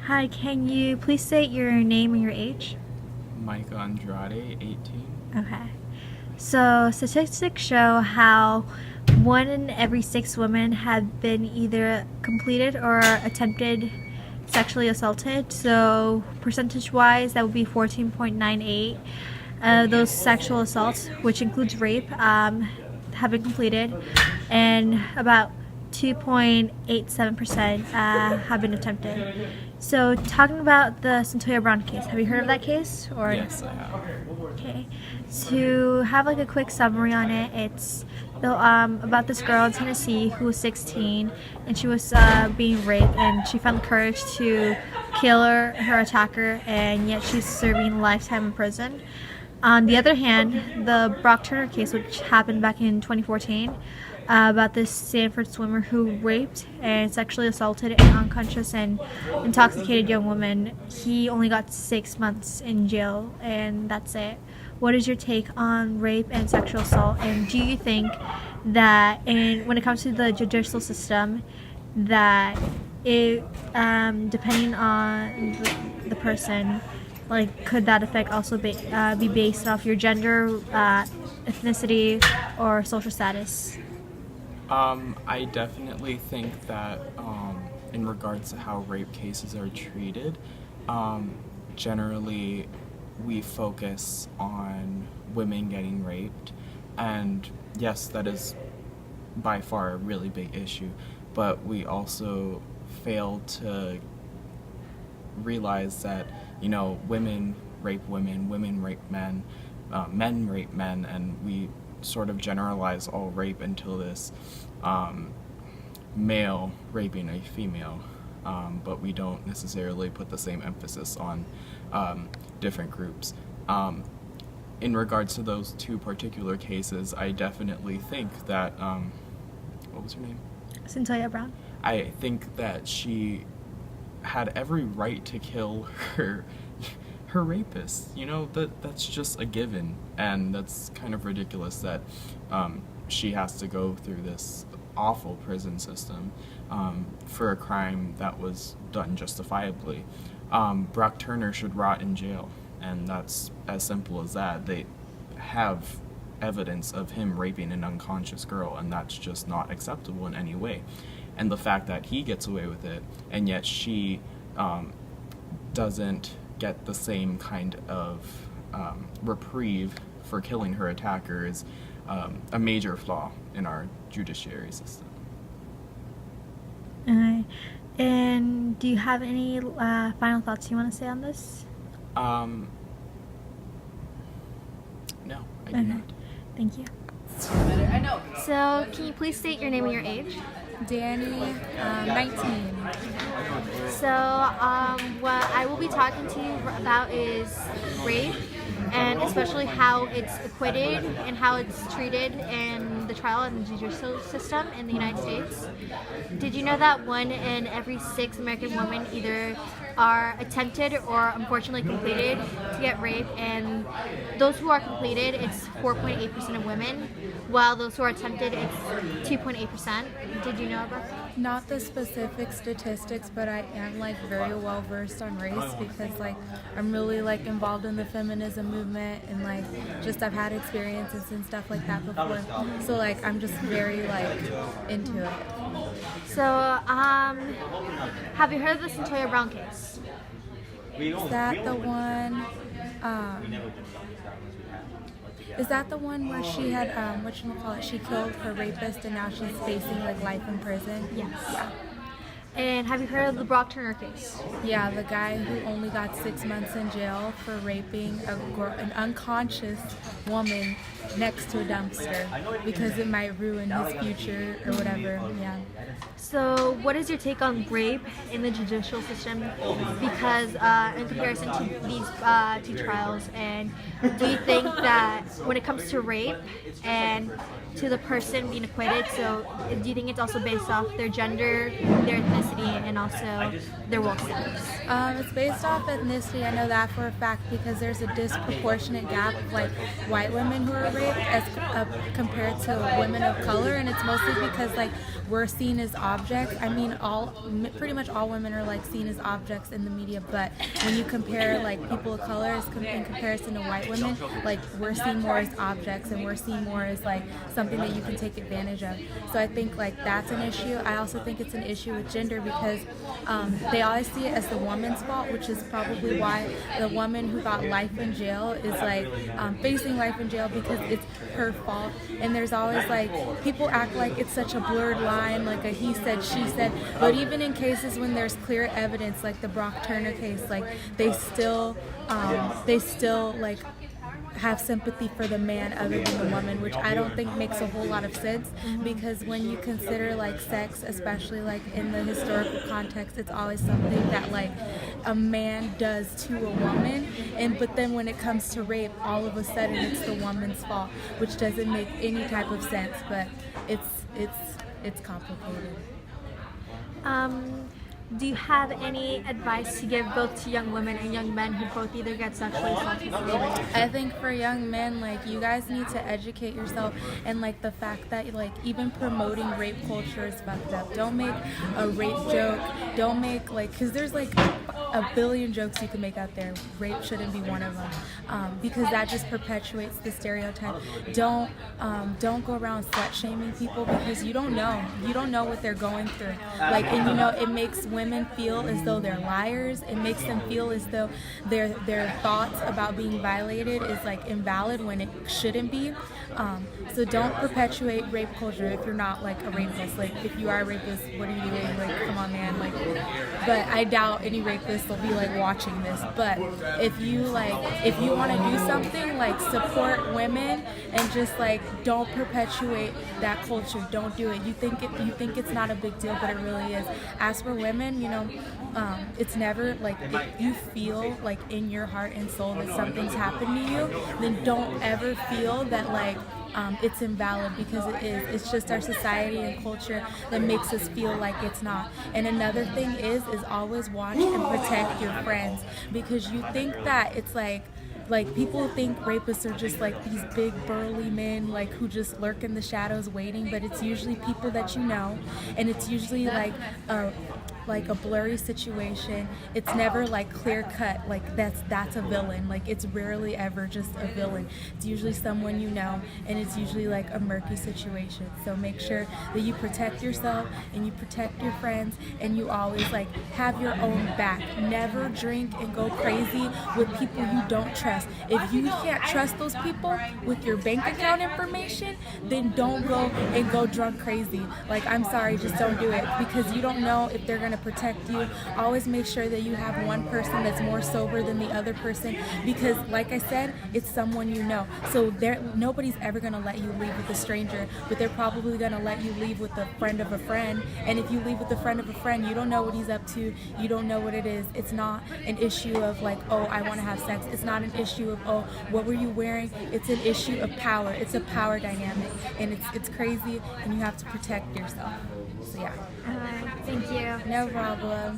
Hi, can you please state your name and your age? Mike Andrade, 18. Okay. So, statistics show how 1 in every 6 women have been either completed or attempted sexually assaulted. So, percentage wise, that would be 14.98. Those sexual assaults, which includes rape, have been completed, and about 2.87% have been attempted. So, talking about the Centoya Brown case, have you heard of that case? Or Yes, I have. Okay, to have like a quick summary on it, it's about this girl in Tennessee who was 16 and she was being raped, and she found the courage to kill her attacker, and yet she's serving lifetime in prison. On the other hand, the Brock Turner case, which happened back in 2014, about this Stanford swimmer who raped and sexually assaulted an unconscious and intoxicated young woman, he only got 6 months in jail, and that's it. What is your take on rape and sexual assault, and do you think that when it comes to the judicial system, that it, depending on the person, like, could that effect also be based off your gender, ethnicity, or social status? I definitely think that in regards to how rape cases are treated, generally we focus on women getting raped, and yes, that is by far a really big issue, but we also fail to realize that, women rape women, women rape men, men rape men, and we sort of generalize all rape into this male raping a female, but we don't necessarily put the same emphasis on different groups. In regards to those two particular cases, I definitely think that, what was her name? Centoya Brown. I think that she had every right to kill her rapist. That's just a given, and that's kind of ridiculous that she has to go through this awful prison system for a crime that was done justifiably. Brock Turner should rot in jail, and that's as simple as that. They have evidence of him raping an unconscious girl, and that's just not acceptable in any way. And the fact that he gets away with it, and yet she doesn't get the same kind of reprieve for killing her attacker is a major flaw in our judiciary system. And do you have any final thoughts you want to say on this? No, I do not. Thank you. So, can you please state your name and your age? Danny, 19. So, what I will be talking to you about is rape, and especially how it's acquitted and how it's treated in the trial and the judicial system in the United States. Did you know that 1 in every 6 American women either are attempted or unfortunately completed to get raped, and those who are completed, it's 4.8% of women, while those who are attempted, it's 2.8%. Did you know about that? Not the specific statistics, but I am very well versed on race because I'm really involved in the feminism movement, and just I've had experiences and stuff like that before. So I'm just very into it. So, have you heard of the Centoya Brown case? Is that the one? Is that the one where she had she killed her rapist and now she's facing life in prison? Yes. Yeah. And have you heard of the Brock Turner case? Yeah, the guy who only got 6 months in jail for raping an unconscious woman next to a dumpster because it might ruin his future or whatever. Yeah. So, what is your take on rape in the judicial system? Because in comparison to these two trials, and do you think that when it comes to rape and to the person being acquitted. So do you think it's also based off their gender, their ethnicity, and also their work status? It's based off ethnicity. I know that for a fact because there's a disproportionate gap of like white women who are raped as compared to women of color, and it's mostly because like we're seen as objects. I mean, pretty much all women are like seen as objects in the media, but when you compare like people of color in comparison to white women, like we're seen more as objects and we're seen more as like something that you can take advantage of. So I think like that's an issue. I also think it's an issue with gender because they always see it as the woman's fault, which is probably why the woman who got life in jail is like facing life in jail because it's her fault. And there's always like people act like it's such a blurred line, like a he said, she said. But even in cases when there's clear evidence, like the Brock Turner case, like they still like have sympathy for the man other than the woman, which I don't think makes a whole lot of sense because when you consider like sex, especially like in the historical context, it's always something that like a man does to a woman, but then when it comes to rape, all of a sudden it's the woman's fault, which doesn't make any type of sense, but it's complicated. Do you have any advice to give both to young women and young men who both either get sexually assaulted or raped? I think for young men, like you guys need to educate yourself, and like the fact that like even promoting rape culture is fucked up. Don't make a rape joke. Don't make like, because there's like a billion jokes you can make out there. Rape shouldn't be one of them because that just perpetuates the stereotype. Don't go around slut shaming people because you don't know what they're going through. Like, and you know, it makes women feel as though they're liars. It makes them feel as though their thoughts about being violated is like invalid when it shouldn't be. So don't perpetuate rape culture if you're not like a rapist. Like if you are a rapist, what are you doing? Like come on, man. Like, but I doubt any rapist will be like watching this. But if you want to do something, like support women and just like don't perpetuate that culture. Don't do it. You think it's not a big deal, but it really is. As for women, you know, it's never like if you feel like in your heart and soul that something's happened to you, then don't ever feel that like it's invalid, because it is. It's just our society and culture that makes us feel like it's not. And another thing is always watch and protect your friends, because you think that it's like people think rapists are just like these big burly men like who just lurk in the shadows waiting, but it's usually people that you know, and it's usually like a blurry situation. It's never like clear cut, like that's a villain. Like it's rarely ever just a villain. It's usually someone you know, and it's usually like a murky situation. So make sure that you protect yourself and you protect your friends, and you always like have your own back. Never drink and go crazy with people you don't trust. If you can't trust those people with your bank account information, then don't go drunk crazy. Like I'm sorry, just don't do it, because you don't know if they're gonna protect you. Always make sure that you have one person that's more sober than the other person, because like I said, it's someone you know. So nobody's ever gonna let you leave with a stranger, but they're probably gonna let you leave with a friend of a friend. And if you leave with a friend of a friend, you don't know what he's up to. You don't know what it is. It's not an issue of like, oh, I want to have sex. It's not an issue of, oh, what were you wearing? It's an issue of power. It's a power dynamic, and it's crazy, and you have to protect yourself. So yeah. Thank you. No problem.